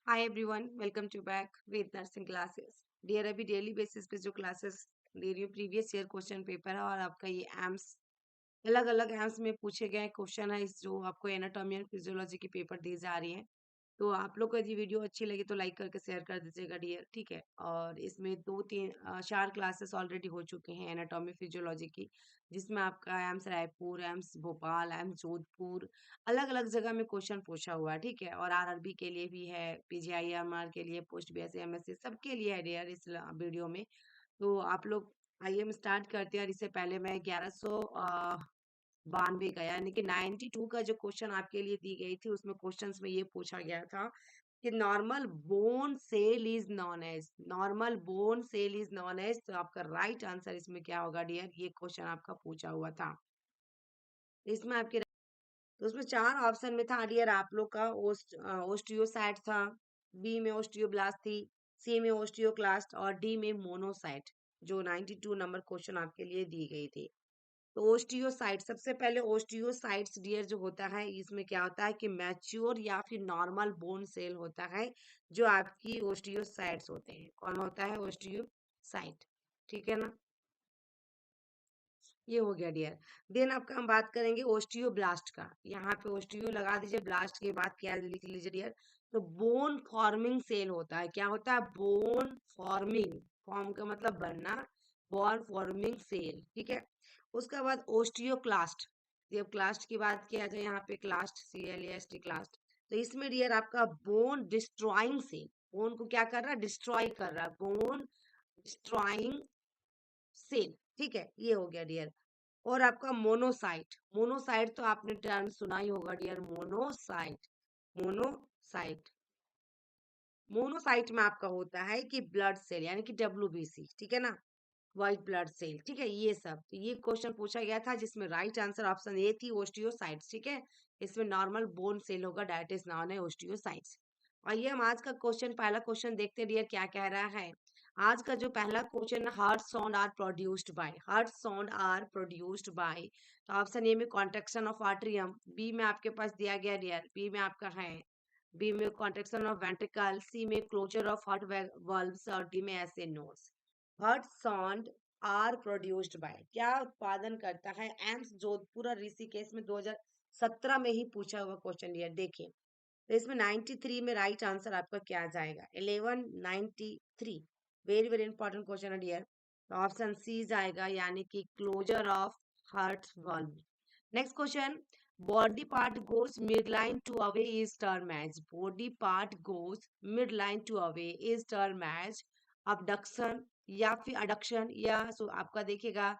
Hi everyone, welcome to back with nursing classes. Dear, अभी daily basis पे जो classes दे रही हूँ, प्रीवियस ईयर क्वेश्चन पेपर है और आपका ये एम्स अलग अलग एम्स में पूछे गए क्वेश्चन है इस जो आपको एनाटॉमी एंड फिजियोलॉजी की पेपर दी जा रही है। तो आप लोग को यदि वीडियो अच्छी लगी तो लाइक करके शेयर कर दीजिएगा डियर, ठीक है। और इसमें चार क्लासेस ऑलरेडी हो चुके हैं एनाटॉमी फिजियोलॉजी की, जिसमें आपका AIIMS Raipur, AIIMS Bhopal, AIIMS Jodhpur अलग अलग जगह में क्वेश्चन पूछा हुआ है, ठीक है। और आरआरबी के लिए भी है, पीजीआईएमआर के लिए, पोस्ट बीएससी एमएससी सबके लिए है डियर इस वीडियो में। तो आप लोग आइए हम स्टार्ट करते हैं। और इससे पहले मैं 1192 का यानी कि 92 का जो क्वेश्चन आपके लिए दी गई थी, उसमें क्वेश्चंस में ये पूछा गया था कि normal bone cell is known as. तो आपका राइट आंसर इसमें क्या होगा डियर, ये क्वेश्चन आपका पूछा हुआ था। इसमें आपके तो उसमें चार ऑप्शन में था डियर आप लोग का ओस्टियोसाइट था, बी में ओस्टियोब्लास्ट थी, सी में ओस्टियोक्लास्ट और डी में मोनोसाइट, जो 92 नंबर क्वेश्चन आपके लिए दी गई थी। तो ओस्टियोसाइट, सबसे पहले ओस्टियोसाइट्स डियर जो होता है, इसमें क्या होता है कि मैच्योर या फिर नॉर्मल बोन सेल होता है, जो आपकी ओस्टियोसाइट्स होते हैं। कौन होता है? ओस्टियोसाइट, ठीक है ना। ये हो गया डियर। देन आपका हम बात करेंगे ओस्टियोब्लास्ट का। यहाँ पे ओस्टियो लगा दीजिए, ब्लास्ट के बाद क्या लिख लीजिए डियर। तो बोन फॉर्मिंग सेल होता है। क्या होता है? बोन फॉर्मिंग, फॉर्म का मतलब बनना, बोन फॉर्मिंग सेल, ठीक है। उसके बाद ओस्टियोक्लास्ट। जब क्लास्ट की बात किया जाए, यहाँ पे क्लास्ट, CLAST क्लास्ट। तो इसमें डियर आपका बोन डिस्ट्रॉइंग सेल, बोन को क्या कर रहा है? डिस्ट्रॉय कर रहा है, बोन डिस्ट्रॉइंग सेल, ठीक है। ये हो गया डियर। और आपका मोनोसाइट, मोनोसाइट तो आपने टर्म सुना ही होगा डियर, मोनोसाइट। मोनोसाइट, मोनोसाइट में आपका होता है कि ब्लड सेल यानी कि WBC, ठीक है ना, व्हाइट ब्लड सेल, ठीक है। ये सब, तो ये क्वेश्चन पूछा गया था जिसमें राइट आंसर ऑप्शन ए थी, ओस्टियोसाइट्स, ठीक है। इसमें नॉर्मल बोन सेल होगा, दैट इज नॉन है ओस्टियोसाइट्स। आइए हम आज का क्वेश्चन, पहला क्वेश्चन देखते हैं डियर क्या कह रहा है। आज का जो पहला question, heart sound are produced by, heart sound are produced by. तो ऑप्शन ए में कॉन्ट्रैक्शन ऑफ आर्टरियम, बी में आपके पास दिया गया डियर, बी में आपका है, बी में कॉन्ट्रैक्शन ऑफ वेंट्रिकल, सी में क्लोजर ऑफ हार्ट वाल्व्स और डी में SA nodes. Heart sound are produced by क्या उत्पादन करता है? एम्स जोधपुर और ऋषिकेश में 2017 में ही पूछा हुआ क्वेश्चन ये देखिए। तो इसमें 93 में राइट आंसर आपका क्या आ जाएगा? 1193, वेरी वेरी इंपॉर्टेंट क्वेश्चन है डियर। तो ऑप्शन सी जाएगा, यानी कि closure of heart valve. Next question, body part goes midline to away is term as, body part goes midline to away is term as abduction या फिर adduction, या आपका देखिएगा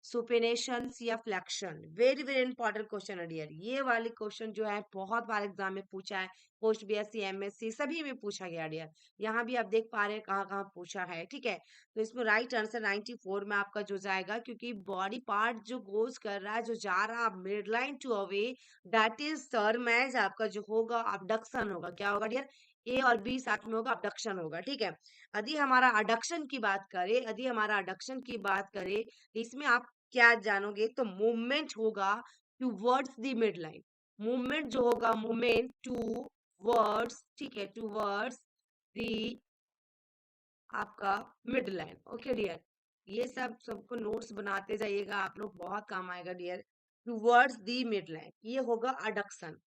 supination या flexion. Very very important question है dear. ये वाले question जो है बहुत बार एग्जाम में पूछा है, पोस्ट बीएससी एमएससी सभी में पूछा गया डियर। यहाँ भी आप देख पा रहे हैं कहाँ कहाँ पूछा है, ठीक है। तो इसमें राइट आंसर 94 में आपका जो जाएगा, क्योंकि बॉडी पार्ट जो गोज कर रहा है, जो जा रहा है midline to away, that is term as आपका जो होगा अबडक्शन होगा। क्या होगा डियर? ए और बी साथ में होगा, अबडक्शन होगा, ठीक है। यदि हमारा अडक्शन की बात करें, इसमें आप क्या जानोगे? तो मूवमेंट होगा towards the mid line, movement जो होगा, मूवमेंट टू वर्ड्स, ठीक है, टूवर्ड्स द आपका मिड लाइन, ओके डियर। ये सब सबको नोट्स बनाते जाइएगा आप लोग, बहुत काम आएगा dear. Towards the midline, ये होगा अडक्शन,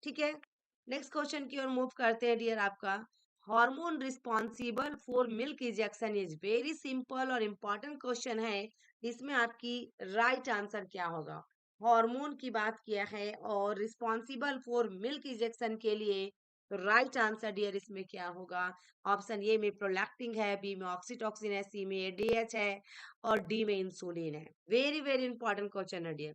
ठीक है। नेक्स्ट क्वेश्चन की ओर मूव करते हैं डियर। आपका hormone responsible for milk ejection is, very simple और इंपॉर्टेंट क्वेश्चन है। इसमें आपकी राइट आंसर क्या होगा? हार्मोन की बात किया है और रिस्पॉन्सिबल फॉर मिल्क इजेक्शन के लिए, तो राइट आंसर डियर इसमें क्या होगा? ऑप्शन ए में प्रोलैक्टिन है, बी में ऑक्सीटोसिन है, सी में ADH है और डी में इंसुलिन है। वेरी वेरी इंपॉर्टेंट क्वेश्चन है डियर।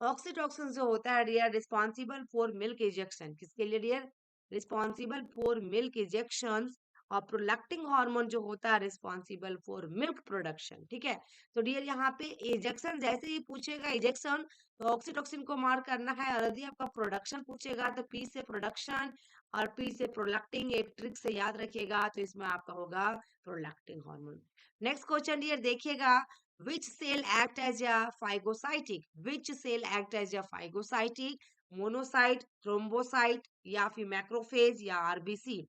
ऑक्सीटोसिन जो होता है dear, responsible for milk ejection, किसके लिए dear? Responsible for milk ejection. और प्रोलैक्टिन हार्मोन जो होता है रिस्पॉन्सिबल फॉर मिल्क प्रोडक्शन, ठीक है। तो डियर यहाँ पे इजेक्शन जैसे ही पूछेगा इजेक्शन, तो ऑक्सीटोसिन को मार करना है, और यदि आपका प्रोडक्शन पूछेगा तो P से प्रोडक्शन और P से प्रोलैक्टिन, एक ट्रिक से याद रखिएगा, तो इसमें आपका होगा prolactin hormone. Next question dear देखिएगा, which cell act as a phagocytic, which cell act as a phagocytic, monocyte, thrombocyte या फिर मैक्रोफेज या RBC।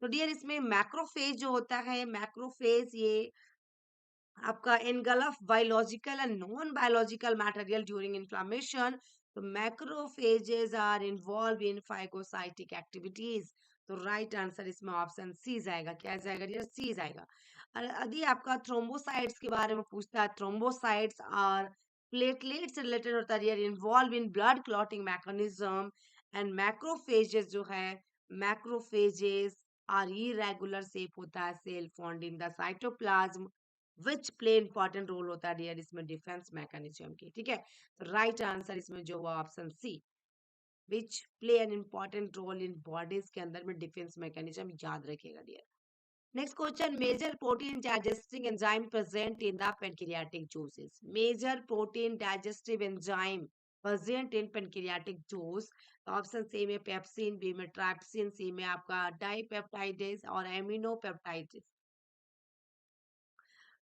तो डियर इसमें मैक्रोफेज जो होता है, मैक्रोफेज ये आपका engulf biological and non-biological material during inflammation. तो macrophages are involved in phagocytic activities. तो राइट आंसर इसमें ऑप्शन सी जाएगा। क्या जाएगा डियर? सी जाएगा। और यदि आपका थ्रोम्बोसाइट्स के बारे में पूछता है, थ्रोम्बोसाइट्स और प्लेटलेट्स रिलेटेड होता है dear, involve in blood clotting mechanism. And macrophages जो है, मैक्रोफेजेस आर इरेगुलर शेप होता है cell found in the cytoplasm which play important role होता है डियर इसमें डिफेंस मैकेनिज्म की। ठीक है, तो राइट आंसर इसमें जो हुआ option C, which play an important role in bodies के अंदर में डिफेंस मैकेनिज्म, याद रखिएगा dear. Next question, major protein digesting enzyme present in the pancreatic juices. Major protein digestive enzyme present in pancreatic juice. Option C में pepsin, B में trypsin, C में आपका dipeptidase और एमिनो पेप्टाइडेज।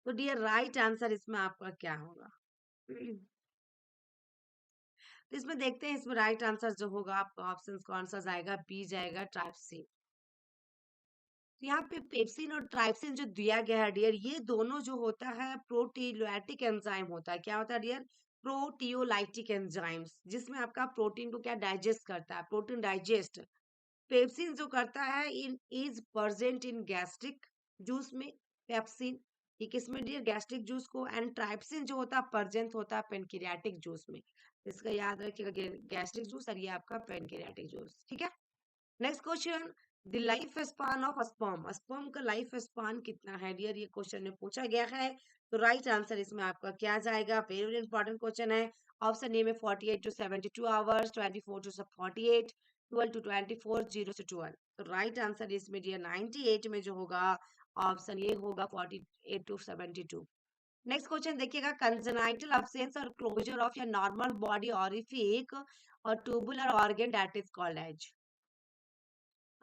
तो dear right answer इसमें आपका क्या होगा? तो इसमें देखते हैं, इसमें राइट आंसर जो होगा आपका ऑप्शन कौन सा जाएगा? बी जाएगा, ट्राइप्सिन। तो यहाँ पे पेप्सिन और ट्राइप्सिन जो दिया गया है डियर, ये दोनों जो होता है प्रोटीयोलाइटिक एंजाइम होता है। क्या होता है डियर? प्रोटीयोलाइटिक एंजाइम्स, जिसमें आपका प्रोटीन को क्या डाइजेस्ट करता है, प्रोटीन डाइजेस्ट। पेप्सिन जो करता है in is present in gastric juice में, पेप्सिन ये किसमें डियर? गैस्ट्रिक जूस को। एंड ट्राइप्सिन जो होता है प्रेजेंट होता है पेनक्रियाटिक जूस में। इसका याद रखिएगा, गैस्ट्रिक जूस और ये आपका पेनक्रियाटिक जूस। ठीक है, next question, the life span of sperm. Sperm का लाइफ स्पान कितना है डियर? ये क्वेश्चन में पूछा गया है। तो राइट आंसर इसमें आपका क्या जाएगा? वेरी इंपॉर्टेंट क्वेश्चन है। ऑप्शन ए में 48 to 72 आवर्स, 24 to 48, 12 to 24, 0 से 12। तो राइट आंसर इसमें डियर 98 में जो होगा ऑप्शन ये होगा 48 to 72। नेक्स्ट क्वेश्चन देखिएगा, कंजेनाइटल अब्सेंस और क्लोजर ऑफ या नॉर्मल बॉडी ऑरिफिक और tubular organ that is called एज।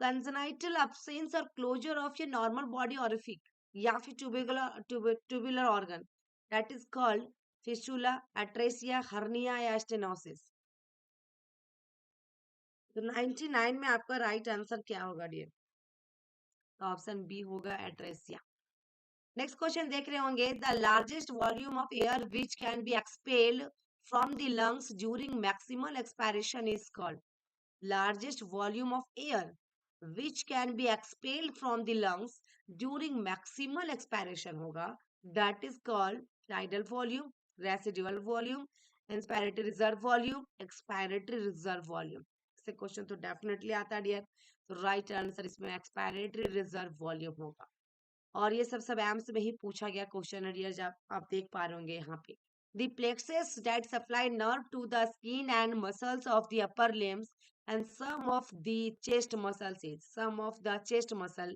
कंजेनाइटल absence और closure of your normal body orifice या फिर tubular organ that is called fistula, atresia, hernia या stenosis. तो 99 में आपका राइट आंसर क्या होगा डियर? तो ऑप्शन बी होगा, एट्रेसिया। नेक्स्ट क्वेश्चन देख रहे होंगे, the largest volume of air which can be expelled from the lungs during maximal expiration is called. largest volume of air which can be expelled from the lungs during maximal expiration होगा, that is called tidal volume, residual volume, inspiratory reserve volume, expiratory reserve volume। इससे question तो definitely आता है dear. तो right answer इसमें expiratory reserve volume होगा। और ये सब एम्स में ही पूछा गया क्वेश्चन है डियर, जब आप देख पा रहे होंगे यहाँ पे। The plexus that supply nerve to the skin and muscles of the upper limbs and some of the chest muscles is, some of the chest muscle,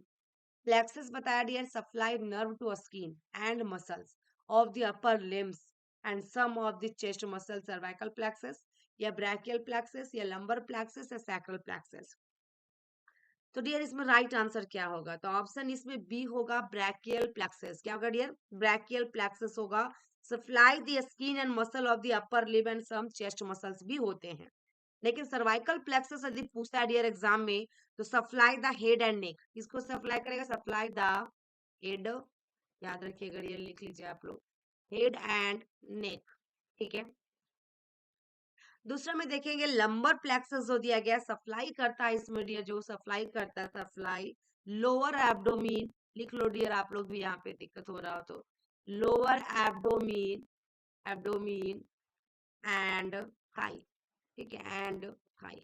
plexus बताया dear, supply nerve to skin and muscles of the upper limbs and some of the chest muscle, cervical plexus या brachial plexus या lumbar plexus या sacral plexus। तो dear इसमें right answer क्या होगा? तो option इसमें बी होगा, ब्रैकियल प्लेक्सस। क्या होगा डियर? ब्रैकियल प्लेक्सस होगा। Supply the skin and muscle of the upper limb and some chest muscles भी होते हैं। लेकिन सर्वाइकल प्लेक्सस यदि पूछता है डियर एग्जाम में, तो supply the head and neck. किसको सप्लाई करेगा? सप्लाई द हेड, याद रखिएगा डियर, लिख लीजिए आप लोग, हेड एंड नेक। ठीक है, दूसरा में देखेंगे लंबर प्लेक्सस जो दिया गया, सप्लाई करता है इसमें डियर, जो सप्लाई करता है, सप्लाई लोअर एब्डोमीन। लिख लो डियर आप लोग भी, यहाँ पे दिक्कत हो रहा हो तो, लोअर एब्डोमीन, एब्डोमीन एंड थाई। ठीक है, एंड थाई।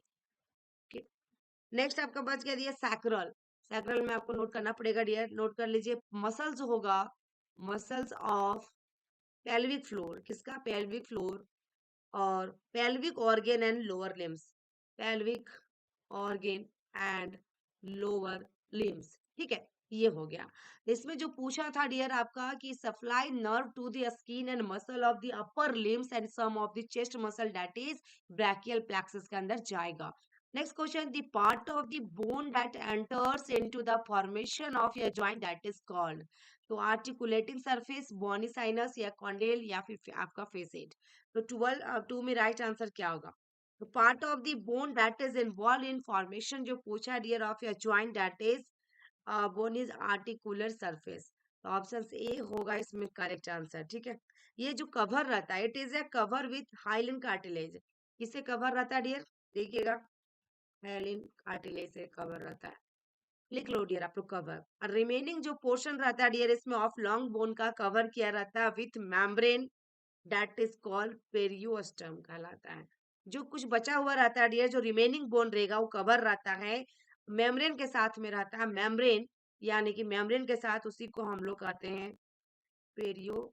नेक्स्ट आपका बच गया दिया सैक्रल। सैक्रल में आपको नोट करना पड़ेगा डियर, नोट कर लीजिए। मसल्स होगा, मसल्स ऑफ पेल्विक फ्लोर। किसका? पेल्विक फ्लोर और pelvic organ and lower limbs, pelvic organ and lower limbs। ठीक है, ये हो गया। इसमें जो पूछा था डियर आपका कि supply nerve to the skin and muscle of the upper limbs and some of the chest muscle, that is brachial plexus के अंदर जाएगा। Next question, the part of the bone that enters into the formation of your joint that is called. तो articulating surface, bony sinus या condyle या फिर आपका facet. तो 2 में राइट आंसर क्या होगा? तो part of the bone that is involve in formation जो पूछा dear of your joint that is bone is articular surface. तो ऑप्शन ए होगा इसमें करेक्ट आंसर। ठीक है, ये जो कवर रहता है, it is A cover with hyaline cartilage. किससे कवर रहता है डियर? देखिएगा, हाइलिन कार्टिलेज से कवर रहता है। लिख लो डियर आप लोग कवर। और रिमेनिंग जो पोर्शन रहता है डियर इसमें ऑफ लॉन्ग बोन का कवर किया रहता है with membrane, that is called पेरियोस्टम कहलाता है। जो कुछ बचा हुआ रहता है डियर, जो रिमेनिंग बोन रहेगा वो कवर रहता है मेम्ब्रेन के साथ में रहता है। मेम्ब्रेन यानी कि मेम्ब्रेन के साथ, उसी को हम लोग कहते हैं पेरियोस्टियम।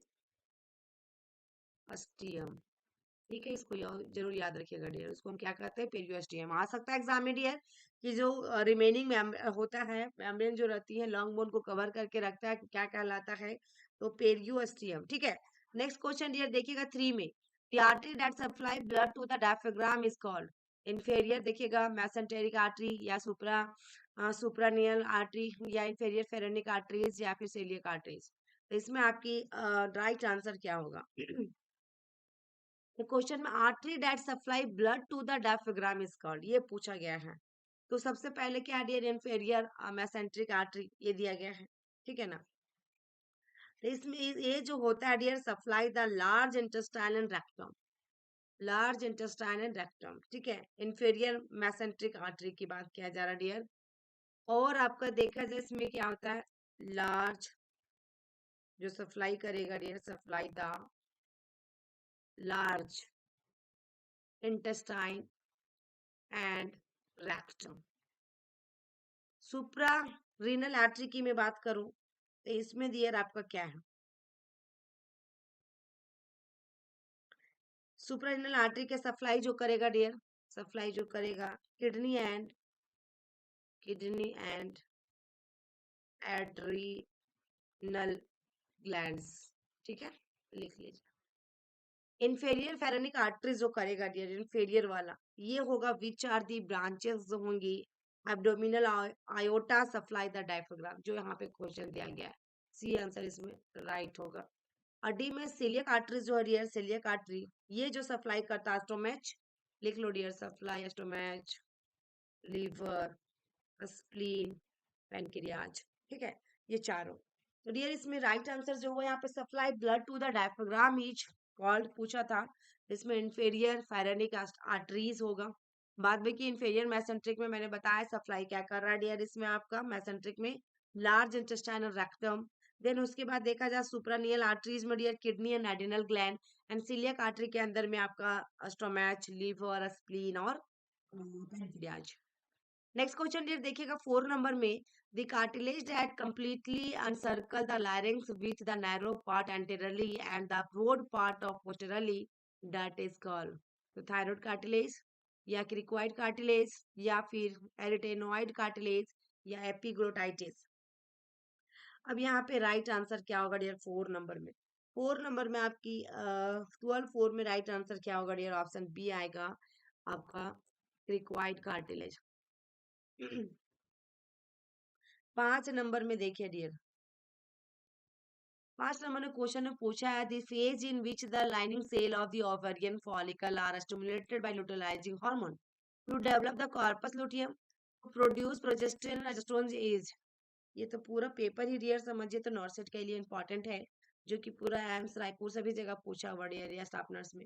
ठीक है, इसको जरूर याद रखिएगा डियर, उसको हम क्या कहते हैं? पेरियोस्टियम। आ सकता है एग्जाम में डियर कि जो रिमेनिंग होता है मेम्ब्रेन जो रहती है लॉन्ग बोन को कवर करके रखता है, क्या कहलाता है? तो पेरियोस्टियम। ठीक है, नेक्स्ट क्वेश्चन डियर देखिएगा 3 में, the artery that supply blood to the diaphragm is called. Inferior देखिएगा मेसेंटेरिक आर्टरी, या सुप्रानियल आर्टरी, या इन्फेरियर फेरेनिक आर्टरीज, या फिर सेलियक आर्टरीज। तो इसमें आपकी राइट आंसर क्या होगा? तो क्वेश्चन में artery that supply blood to the diaphragm is called, ये पूछा गया है। तो सबसे पहले क्या डियर? इन्फेरियर मेसेंट्रिक आर्टरी, ये दिया गया है। ठीक है ना? तो इसमें ये जो होता है dear, supply the large intestine and rectum, large intestine and rectum. ठीक है, इन्फेरियर मेसेंट्रिक आर्टरी की बात किया जा रहा है डियर। और आपका देखा जाए इसमें क्या होता है, लार्ज जो सप्लाई करेगा dear, supply the large intestine and rectum. Suprarenal artery की मैं बात करूं तो इसमें डियर आपका क्या है? सुप्रा रीनल आर्टरी के सप्लाई जो करेगा डियर, सप्लाई जो करेगा किडनी एंड एड्रीनल ग्लैंड्स। ठीक है, लिख लीजिए। इन्फेरियर फेरेनिक आर्टरी जो करेगा डियर, इन्फेरियर वाला, ये होगा विच आर दी ब्रांचेस जो होंगी abdominal iota supply the diaphragm, जो यहाँ पे क्वेश्चन दिया गया है। सी आंसर इसमें राइट होगा। डी में सिलियक आर्टरी जो है डियर, सिलियक आर्टरी ये जो सप्लाई करता है स्टोमच, लिख लो dear, supply stomach, liver, spleen, pancreas. ठीक है, ये चारों। तो डियर इसमें राइट आंसर जो हुआ यहाँ पे, supply blood to the diaphragm is called पूछा था, इसमें इन्फेरियर फेरेनिक आर्टरीज होगा। बाद में कि इन्फेरियर मेसेंट्रिक में मैंने बताया सप्लाई क्या कर रहा है डियर, इसमें आपका मेसेंट्रिक में लार्ज इंटेस्टाइनल रेक्टम। देन उसके बाद देखा जाए सुप्रानियल आर्टरीज में dear kidney and adrenal gland, and coeliac artery के अंदर में आपका स्टोमच, लीवर, स्प्लीन और पेनक्रियाज। नेक्स्ट क्वेश्चन डियर देखिएगा 4 नंबर में, the cartilage that completely encircle the larynx with the narrow part anteriorly and the broad part of posteriorly, that is called। तो thyroid cartilage, या क्रिकोइड कार्टिलेज, या फिर एरिटेनोइड cartilage, या epiglottitis. अब यहाँ पे राइट आंसर क्या होगा डियर 4 नंबर में? 4 नंबर में आपकी 12 4 में राइट आंसर क्या होगा डियर? ऑप्शन बी आएगा आपका, क्रिकोइड कार्टिलेज। 5 नंबर में देखिए डियर, 5 नंबर में क्वेश्चन में पूछा है, the phase in which the lining cell of the ovarian follicle are stimulated by luteinizing hormone to develop the corpus luteum to produce progesterone is. ये तो पूरा paper ही dear समझिए, तो नॉर्सेट के लिए इंपॉर्टेंट है, जो कि पूरा एम्स रायपुर सभी जगह पूछा हुआ डियर, या स्टाफ नर्स में।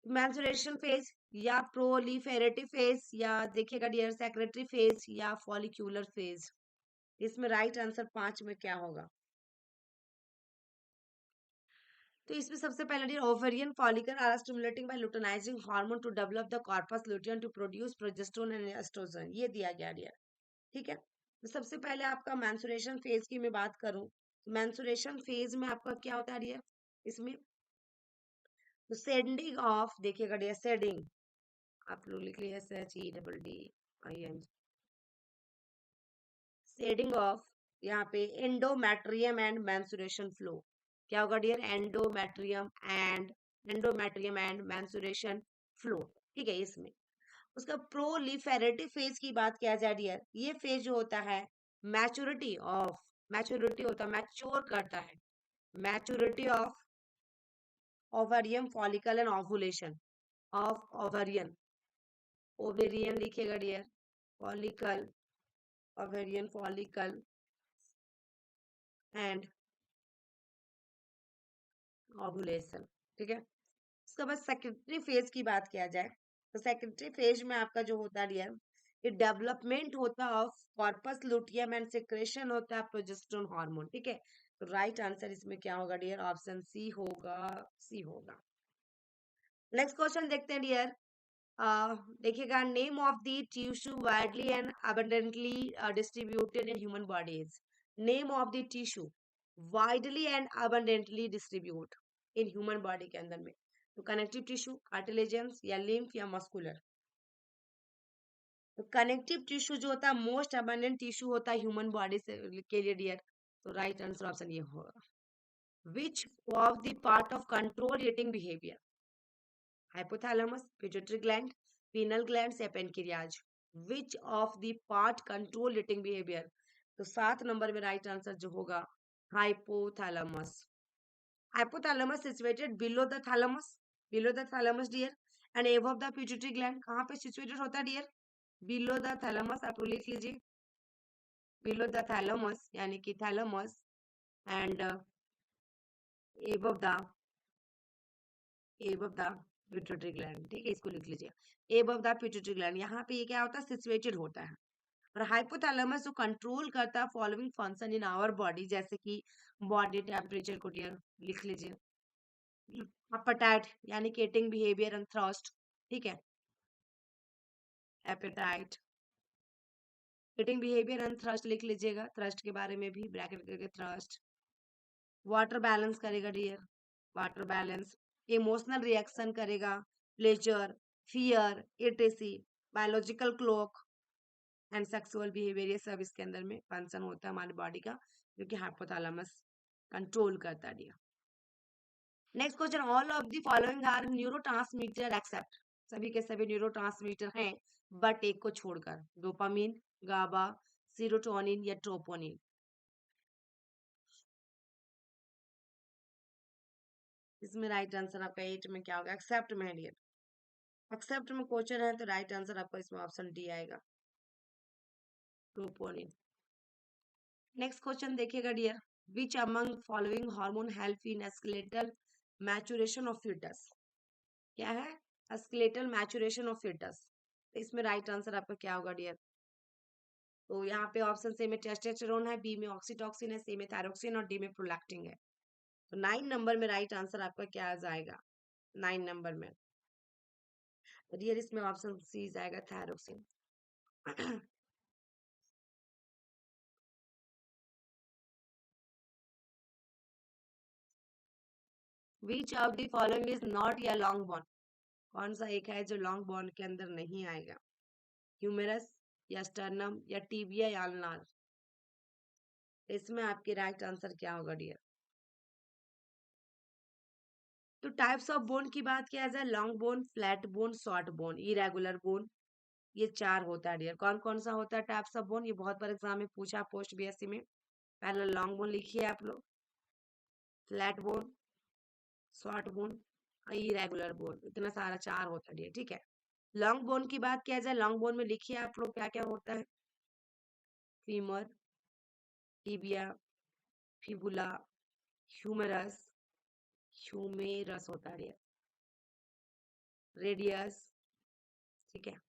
मैंसुरेशन फेज, या प्रोलिफेरेटिव फेज, या देखिएगा डियर सेक्रेटरी फेज, या फॉलिक्यूलर फेज। इसमें राइट आंसर 5 में क्या होगा? तो इसमें सबसे पहले dear, ovarian follicle are stimulating by luteinising hormone to develop the corpus luteum to produce progesterone and oestrogen, ये दिया गया डियर। ठीक है, तो सबसे पहले आपका मैंसुरेशन फेज की मैं बात करूं, मैंसुरेशन फेज में आपका क्या होता है डियर? इसमें सेंडिंग ऑफ, देखिएगा डियर, सेडिंग, आप लोग लिख लिया SHEDDING, शेडिंग ऑफ, यहाँ पे एंडोमेट्रियम एंड मेंसुरेशन फ्लो। क्या होगा dear? Endometrium and menstruation flow. ठीक है, इसमें उसका प्रोलिफेरेटिव फेज की बात किया जाए डियर, ये फेज जो होता है मैच्योरिटी होता है, मैच्योर करता है, maturity of ovarian follicle and ovulation of ovarian, ovarian लिखिएगा dear, follicle, ovarian follicle and ovulation. ठीक है, उसके बाद सेक्रेटरी फेज की बात किया जाए तो सेक्रेटरी फेज में आपका जो होता है डियर, ये डेवलपमेंट होता है of corpus luteum and secretion होता है प्रोजेस्टेरोन हार्मोन। ठीक है, तो राइट आंसर इसमें क्या होगा डियर, ऑप्शन सी होगा, सी होगा। नेक्स्ट क्वेश्चन देखते हैं डियर। देखिएगा, name of the tissue widely and abundantly distributed in human bodies. Name of the tissue widely and abundantly distribute in human body के अंदर में, तो कनेक्टिव टिश्यू, कार्टिलेजेंस या लिम्फ या मस्कुलर। तो कनेक्टिव टिश्यू जो होता है मोस्ट अबंडेंट टिश्यू होता है ह्यूमन बॉडी से के लिए डियर, तो राइट आंसर ऑप्शन ये होगा। Which of the part of control eating behaviour, hypothalamus, pituitary gland, pineal glands या pancreas, which of the part control eating behavior, तो 7 नंबर में राइट आंसर जो होगा hypothalamus। hypothalamus situated below the thalamus dear and above the pituitary gland, कहाँ पे situated होता है dear, below the thalamus, आप लोग लिख लीजिए below the thalamus यानी कि thalamus and above the above the pituitary gland। ठीक है, इसको लिख लीजिए above the pituitary gland, यहाँ पे ये क्या होता है, सिचुएटेड होता है। और हाइपोथैलेमस जो कंट्रोल करता है following function in our body, जैसे कि बॉडी टेम्परेचर को डियर लिख लीजिए, एपेटाइट यानी कि ईटिंग बिहेवियर एंड थ्रस्ट। ठीक है, appetite, eating behaviour and thirst लिख लीजिएगा, थ्रस्ट के बारे में भी ब्रैकेट करके थ्रस्ट। वाटर बैलेंस करेगा dear, water balance, emotional reaction करेगा, pleasure, fear, ecstasy, biological clock and sexual behaviour, ये सब इसके अंदर में फंक्शन होता है हमारी बॉडी का, जो कि हाइपोथैलेमस कंट्रोल करता है dear. Next question, all of the following are neurotransmitter except, सभी के सभी न्यूरोट्रांसमीटर हैं बट एक को छोड़कर, डोपामिन, गाबा, सीरोटोनिन या ट्रोपोनिन। इसमें राइट आंसर आपका 8 में क्या होगा, एक्सेप्ट में है डियर, एक्सेप्ट में क्वेश्चन है तो राइट आंसर आपका इसमें ऑप्शन डी आएगा, ट्रोपोनिन। नेक्स्ट क्वेश्चन देखिएगा dear, which among following hormone help in skeletal maturation of foetus, क्या है स्केलेटल मैचुरेशन ऑफ फीटस, इसमें राइट आंसर आपका क्या होगा डियर, तो यहाँ पे ऑप्शन ए में टेस्टोस्टेरोन है, बी में ऑक्सीटोसिन है, सी में थायरोक्सिन और डी में प्रोलैक्टिन है। तो 9 नंबर में राइट आंसर आपका क्या आ जाएगा, 9 नंबर में डियर इसमें ऑप्शन सी जाएगा thyroxine. Which of the following is not या लॉन्ग बोन, कौन सा एक है जो लॉन्ग बोन के अंदर नहीं आएगा, ह्यूमेरस या स्टर्नम या टीबिया या अल्नार, इसमें आपके राइट आंसर क्या होगा डियर। तो टाइप्स ऑफ बोन की बात किया जाए, long bone, flat bone, short bone, irregular bone, ये 4 होता है डियर। कौन कौन सा होता है टाइप्स ऑफ बोन, ये बहुत बार एग्जाम में पूछा पोस्ट बीएससी में। पहले लॉन्ग बोन लिखिए आप लोग, flat bone, short bone, irregular bone, इतना सारा 4 होता है डियर। ठीक है, लॉन्ग बोन की बात किया जाए, लॉन्ग बोन में लिखिए आप लोग क्या क्या होता है, फीमर, टिबिया, फिबुला, ह्यूमेरस, ह्यूमेरस होता है डियर, रेडियस, ठीक है,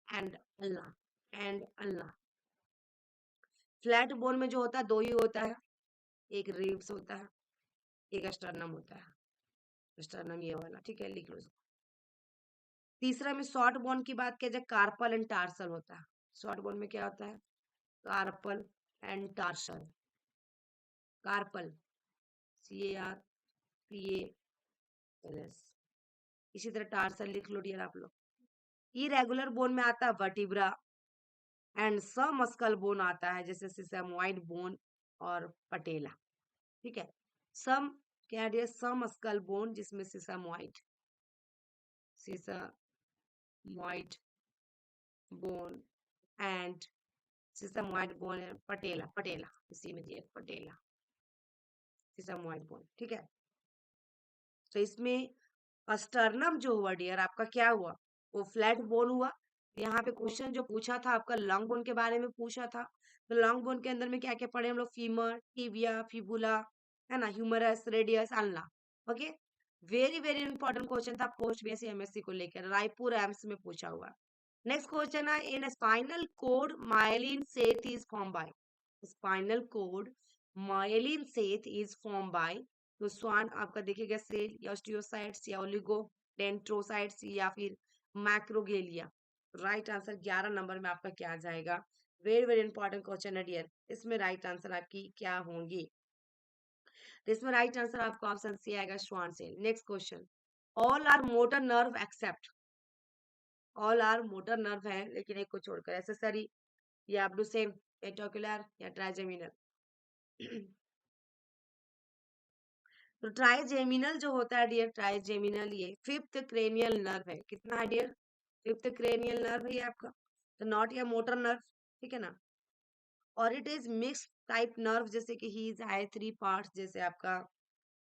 and Allah, and Allah. Flat bone में जो होता है 2 ही होता है, एक रिब्स होता है, एक स्टर्नम होता है, स्टर्नम ये वाला। ठीक है, लिख लो इसको। तीसरा में शॉर्ट बोन की बात किया जाए, कार्पल एंड टार्सल होता है। शॉर्ट बोन में क्या होता है, carpal and tarsal, carpal, CARPALS, इसी तरह टार्सल लिख लो डियर आप लोग। इरेगुलर बोन में आता है वर्टिब्रा एंड सबमस्कल बोन आता है, जैसे सिसमोइड बोन और पटेला। ठीक है, सम क्या डियर, सबमस्कल बोन जिसमें sesamoid bone and sesamoid bone, patella, patella इसी में दिया पटेला, सिसमोइड बोन। ठीक है, तो इसमें स्टर्नम जो हुआ डियर आपका क्या हुआ, वो फ्लैट बोन हुआ, यहाँ पे क्वेश्चन जो पूछा था आपका लॉन्ग बोन के बारे में पूछा था। तो लॉन्ग बोन के अंदर में क्या क्या पढ़े हम लोग, फीमर, टिबिया, फिबुला, है ना, humerus, radius, ulna. Okay, very very important question था पोस्ट बीएससी एमएससी को लेकर, रायपुर एम्स में पूछा हुआ। नेक्स्ट क्वेश्चन है, in spinal cord myelin sheath is form by, spinal cord myelin sheath is form by, तो स्वान आपका देखिएगा सेल या ऑस्टियोसाइट्स या ओलिगो डेंड्रोसाइट्स या फिर मैक्रोगेलिया। राइट आंसर 11 नंबर में आपका क्या आ जाएगा, वेरी वेरी इंपॉर्टेंट क्वेश्चन है डियर। इसमें राइट आंसर आपकी क्या होंगी, तो इसमें राइट आंसर आपका ऑप्शन सी आएगा, Schwann cell. Next question, all are motor nerve except, all are motor nerve है लेकिन एक को छोड़कर, एसेसरी या abducens, पेट्रोकुलर या ट्राइजेमिनल। तो ट्राइजेमिनल जो होता है डियर, ट्राइजेमिनल ये फिफ्थ क्रेनियल नर्व है। कितना है डियर, फिफ्थ क्रेनियल नर्व है ये आपका, तो नॉट या मोटर नर्व, ठीक है ना। और it is mix type nerve, जैसे कि ही है थ्री पार्ट्स, जैसे आपका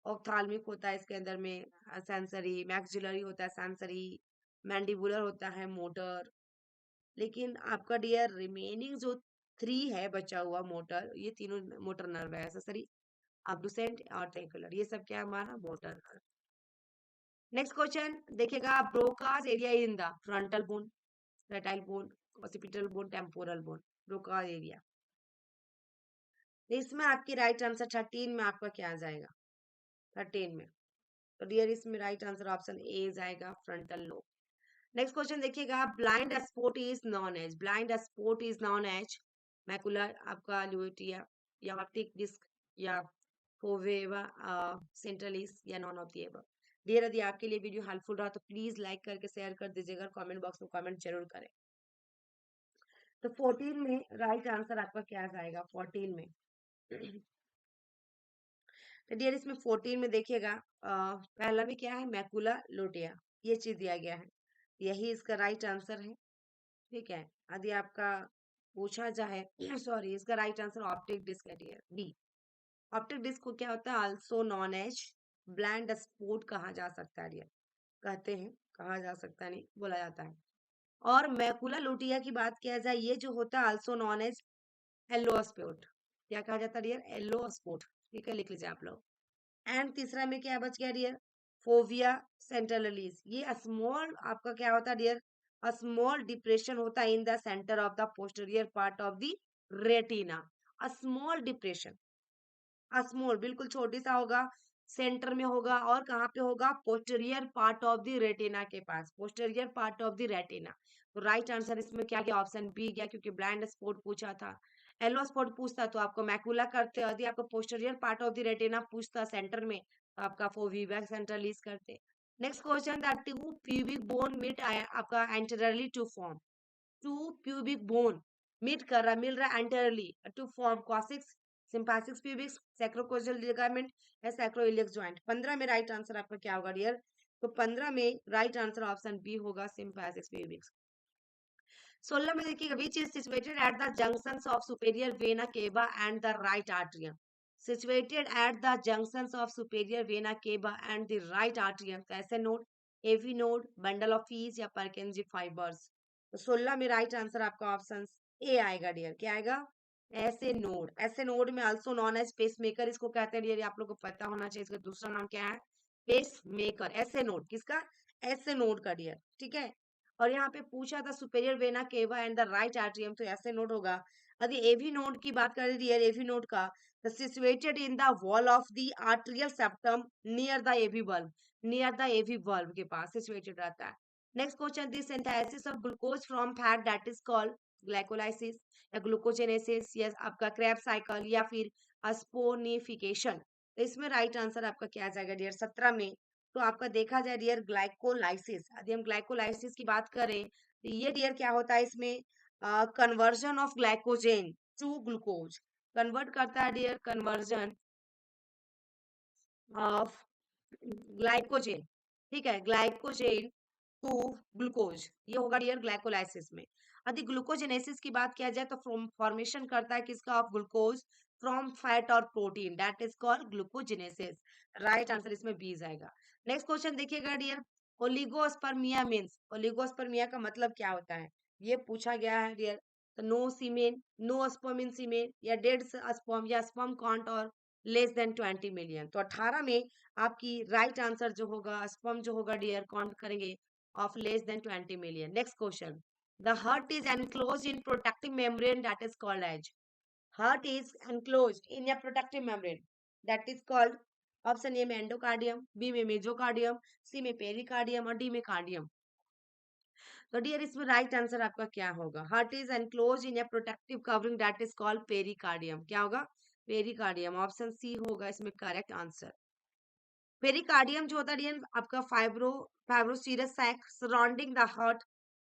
ऑप्थाल्मिक होता है इसके अंदर में, सेंसरी, मैक्सिलरी होता है सेंसरी, मैंडिबुलर होता है मोटर। लेकिन आपका डियर रिमेनिंग जो थ्री है बचा हुआ मोटर, ये तीनों मोटर नर्व है, एक्सेसरी, अब्डुसेंट और टेंकुलर, ये सब क्या है हमारा मोटर नर्व। नेक्स्ट क्वेश्चन देखिएगा, Broca's area in the frontal bone, parietal bone, occipital bone, temporal bone, Broca's area. इसमें आपकी राइट आंसर 13 में आपका क्या आ जाएगा, 13 में, तो डियर इसमें राइट आंसर ऑप्शन ए जाएगा, फ्रंटल लोब। नेक्स्ट क्वेश्चन देखिएगा, blind spot is known as, blind spot is known as macular आपका ल्यूटिया या ऑप्टिक डिस्क या फोवेवा सेंट्रलिस या none of the above. Dear यदि आपके लिए वीडियो हेल्पफुल रहा तो प्लीज लाइक करके शेयर कर दीजिएगा, कमेंट बॉक्स में कमेंट जरूर करें। तो 14 में राइट आंसर आपका क्या जाएगा, 14 में। तो डियर इसमें 14 में देखिएगा, पहला में क्या है, मैकुला लोटिया, ये चीज दिया गया है, यही इसका राइट आंसर है, ठीक है। यदि आपका पूछा जाए सॉरी, इसका राइट आंसर ऑप्टिक डिस्क है डियर, बी। ऑप्टिक डिस्क को क्या होता है, also known as blind spot कहा जा सकता है डियर, कहते हैं, कहा जा सकता है नहीं, बोला जाता है। और मैकुला लुटिया की बात किया जाए, ये जो होता है also known as yellow spot, क्या कहा जाता है डियर, येलो स्पॉट, ठीक है, लिख लीजिए आप लोग। एंड तीसरा में क्या बच गया डियर, फोविया सेंट्रलिस, ये स्मॉल आपका क्या होता है डियर, स्मॉल डिप्रेशन होता है in the centre of the posterior part of the retina, small depression, small बिल्कुल छोटी सा होगा, सेंटर में होगा, और कहाँ पे होगा, posterior part of the retina के पास, posterior part of the retina. तो राइट आंसर इसमें क्या गया, ऑप्शन बी गया, क्योंकि ब्लाइंड स्पॉट पूछा था, येलो स्पॉट पूछता तो आपको मैकुला करते, यदि आपको posterior part of the retina पूछता सेंटर में तो आपका फोविया सेंट्रलिस करते। Next question, that two pubic bone meet आपका anteriorly to form, two pubic bone meet कर रहा, मिल रहा है anteriorly to form coccyx, symphysis pubis, sacrocostal ligament या सैक्रोइलियक जॉइंट। 15 में राइट आंसर आपका क्या होगा डियर, तो 15 में राइट आंसर ऑप्शन बी होगा, सिम्पैथिक्स प्यूबिक्स। 16 में देखिएगा, which is situated at the junctions of superior vena cava and the right atrium, situated at the junctions of superior vena cava and the right atrium, तो SA node, AV node, bundle of His या Purkinje fibres. तो 16 में right answer आपका option A आएगा dear, क्या आएगा, SA node, SA node में also known as pacemaker इसको कहते हैं डियर, आप लोग को पता होना चाहिए, इसका दूसरा नाम क्या है, पेस मेकर, ऐसे नोड किसका, ऐसे नोड का डियर, ठीक है। और यहाँ पे पूछा था superior vena cava and the right atrium, तो ऐसे नोड होगा। यदि एवी नोड की बात करें डियर, एवी नोड का, situated in the wall of the atrial septum near the AV bulb, near the AV bulb के पास सिचुएटेड रहता है। Next question, this synthesis of glucose from fat that is called glycolysis या gluconeogenesis या आपका Krebs cycle या फिर अस्पोनिफिकेशन। तो इसमें राइट आंसर आपका क्या आ जाएगा डियर, 17 में, तो आपका देखा जाए डियर ग्लाइकोलाइसिस, यदि हम ग्लाइकोलाइसिस की बात करें तो ये डियर क्या होता है, इसमें conversion of glycogen to glucose, convert करता है डियर, कन्वर्जन ऑफ ग्लाइकोजेन, ठीक है, ग्लाइकोजेन टू ग्लूकोज, ये होगा डियर ग्लाइकोलाइसिस में। यदि ग्लूकोजेनेसिस की बात किया जाए तो फॉर्मेशन करता है किसका, ऑफ ग्लूकोज फ्रॉम फैट और protein, that is called glucogenesis. Right answer इसमें बी जाएगा। नेक्स्ट क्वेश्चन देखिएगा डियर, ओलिगोस्पर्मिया मीन्स, ओलिगोस्पर्मिया का मतलब क्या होता है, ये पूछा गया है डियर। तो no semen, no sperm in semen, या डेड स्पर्म, या स्पर्म काउंट और लेस देन 20 मिलियन। तो 18 में आपकी राइट आंसर जो होगा, स्पर्म जो होगा डियर, काउंट करेंगे of less than 20 million. Next question, the heart is enclose in protective membrane that is called as. Heart is enclosed in a protective membrane that is called, option A में endocardium, B में मेजोकार्डियम, सी में pericardium और D में cardium. तो dear इसमें right answer आपका क्या होगा? Heart is enclose in A protective covering that is called pericardium. क्या होगा? पेरिकार्डियम। ऑप्शन सी होगा इसमें करेक्ट आंसर। पेरिकार्डियम जो होता है डियर आपका fibroserous sac surrounding the heart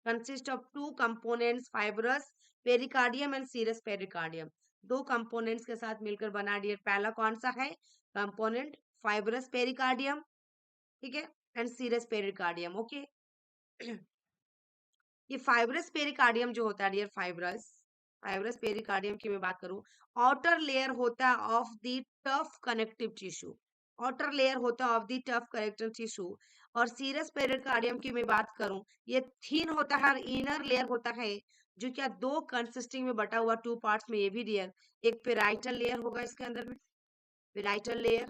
consist of two components, fibrous pericardium and serous pericardium. दो components के साथ मिलकर बना डियर। पहला कौन सा है कंपोनेंट? फाइब्रस पेरिकार्डियम, ठीक है, एंड सीरस पेरिकार्डियम। ओके ये फाइब्रस पेरिकार्डियम जो होता है डियर, फाइब्रस पेरिकार्डियम की मैं बात करूं, आउटर लेयर होता है of the tough connective tissue, outer layer होता है of the tough connective tissue. और सीरस पेरिकार्डियम की मैं बात करूं, ये थीन होता है और इनर लेयर होता है, जो क्या दो कंसिस्टिंग में बटा हुआ टू पार्ट्स में। ये भी डियर एक पेराइटल लेयर होगा इसके अंदर में, पेराइटल लेयर,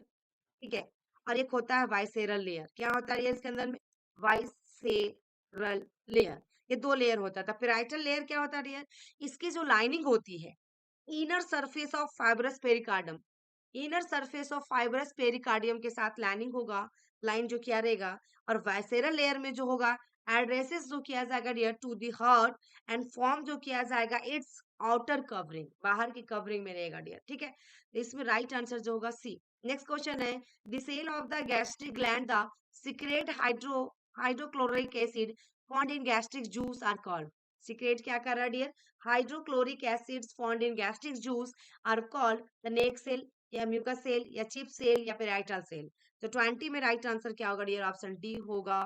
ठीक है, और एक होता है वाइसेरल लेयर। क्या होता है ये इसके अंदर में? वाइसेरल लेयर। ये दो लेयर होता था। पेराइटल लेयर क्या होता है डियर? इसकी जो लाइनिंग होती है, inner surface of fibrous pericardium, inner surface of fibrous pericardium के साथ लाइनिंग होगा, लाइन जो किया रहेगा। और वाइसेरल लेयर में जो होगा, एड्रेसेस जो किया जाएगा dear to the heart, and form जो किया जाएगा इट्स आउटर कवरिंग, बाहर की कवरिंग में रहेगा डियर, ठीक है। तो इसमें राइट आंसर जो होगा सी। नेक्स्ट क्वेश्चन है, the cell of the gastric gland the secrete hydrochloric acid found in gastric juice are called. Secrete क्या कर रहा है dear? Hydrochloric acids found in gastric juice are called the neck cell, या mucus cell, या chief cell, या parietal cell. तो 20 में right answer क्या होगा डियर? ऑप्शन डी होगा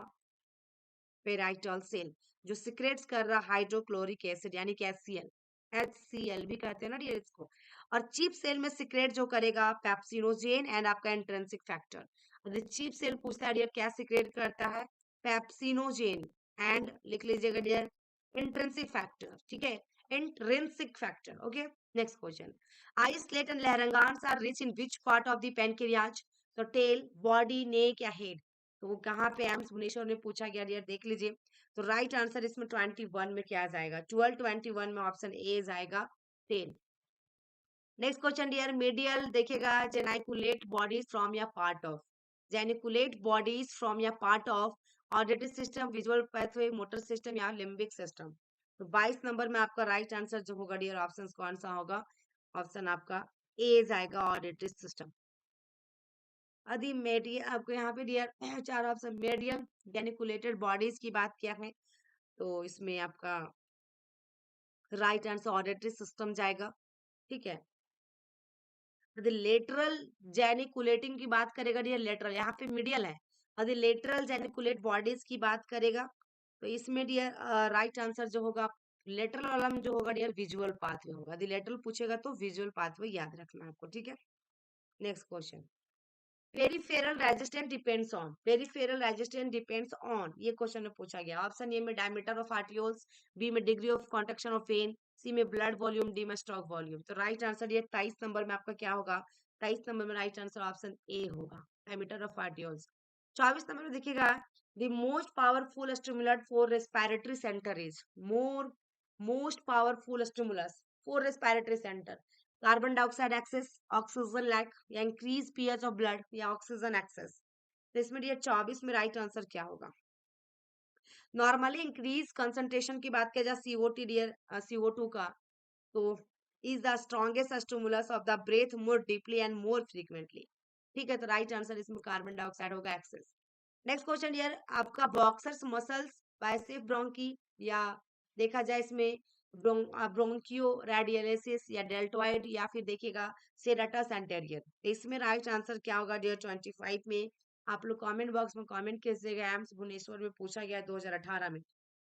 पेराइटल सेल, जो सिक्रेट्स कर रहा हाइड्रोक्लोरिक एसिड यानी कि HCl, HCl भी कहते हैं ना डियर इसको। और चिप सेल में सिक्रेट जो करेगा पेप्सिनोजेन एंड आपका इंट्रिंसिक फैक्टर। चिप सेल पूछता है डियर क्या सिक्रेट करता है? पेप्सिनोजेन एंड लिख लीजिएगा डियर इंट्रिंसिक फैक्टर, ठीक है, intrinsic factor. Okay, next question, islet and Langerhans are rich in which part of the pancreas? तो टेल, बॉडी, नेक या हेड? तो वो कहाँ पे एम्स भुवनेश्वर में पूछा गया डियर, देख लीजिए। तो राइट आंसर इसमें 21 में क्या जाएगा? 1221 में ऑप्शन ए जाएगा 10। नेक्स्ट क्वेश्चन डियर, मीडियल देखिएगा, जेनिकुलेट बॉडीज फ्रॉम या part of, geniculate bodies from या part of auditory system, visual pathway, motor system या लिम्बिक सिस्टम। तो 22 नंबर में आपका राइट आंसर जो होगा डियर, ऑप्शन कौन सा होगा? ऑप्शन आपका ए जाएगा, ऑडिटरी सिस्टम। यदि मेडियल आपको यहाँ पे डियर चार ऑप्शन, मेडियल जेनिकुलेटेड बॉडीज की बात किया है, तो इसमें आपका राइट आंसर ऑडिटरी सिस्टम जाएगा, ठीक है। यदि लेटरल जेनिकुलेटिंग की बात करेगा डियर, लेटरल यहाँ पे मीडियल है। यदि लेटरल जेनिकुलेट बॉडीज की बात करेगा, तो इसमें डियर राइट आंसर जो होगा लेटरल वाला में जो होगा डियर विजुअल पाथवे होगा। यदि लेटरल पूछेगा तो विजुअल पाथवे याद रखना आपको, ठीक है। Next question, peripheral resistance depends on, peripheral resistance depends on, ये क्वेश्चन में पूछा गया। ऑप्शन ए में डायमीटर ऑफ आर्टियोल्स, बी में degree of contraction of vein, C में ब्लड वॉल्यूम, डी में स्ट्रोक वॉल्यूम। तो राइट आंसर ये 23 नंबर में आपका क्या होगा? 23 नंबर में राइट आंसर ऑप्शन ए होगा, डायमीटर ऑफ आर्टियोल्स। 24 नंबर में देखिएगा, the most powerful stimulant for respiratory centre is, most powerful stimulus for respiratory centre, carbon dioxide excess, oxygen lack, या इंक्रीज पीएच ऑफ ब्लड, या oxygen excess. तो इसमें ये 24 में right answer क्या होगा? नॉर्मली इंक्रीज कंसंट्रेशन की बात किया जाए सीओटी डियर, CO2 का, तो is the strongest stimulus of the breath more deeply and more frequently, ठीक है। तो राइट आंसर इसमें कार्बन डाइऑक्साइड होगा, एक्सेस। नेक्स्ट क्वेश्चन डियर, आपका बॉक्सर्स मसल्स, बाइसेप ब्रोंकी, या देखा जाए इसमें ब्रोंकियो रेडियलिसिस, या डेल्टोइड, या फिर देखिएगा सेरेटस एंटेरियर। इसमें राइट आंसर क्या होगा डियर? 25 में आप लोग कमेंट बॉक्स में कमेंट कीजिएगा, एम्स भुवनेश्वर में पूछा गया 2018 में।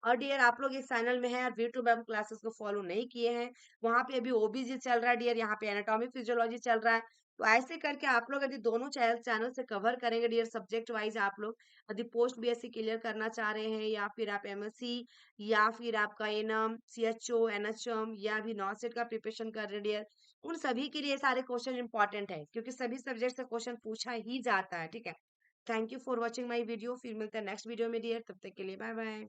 और डियर आप लोग इस चैनल में हैं और यूट्यूब एम क्लासेस को फॉलो नहीं किए हैं, वहां पे अभी ओबीजी चल रहा है डियर, यहाँ पे एनाटॉमी फिजियोलॉजी चल रहा है। तो ऐसे करके आप लोग यदि दोनों चैनल से कवर करेंगे डियर सब्जेक्ट वाइज आप लोग यदि पोस्ट बीएससी क्लियर करना चाह रहे हैं या फिर आप एमएससी या फिर आपका एनएम सीएचओ एनएचएम या भी नॉसेट का प्रिपरेशन कर रहे हैं डियर, उन सभी के लिए सारे क्वेश्चन इंपॉर्टेंट है क्योंकि सभी सब्जेक्ट से क्वेश्चन पूछा ही जाता है। ठीक है, thank you for watching my video. फिर मिलते हैं नेक्स्ट वीडियो में डियर, तब तक के लिए बाय बाय।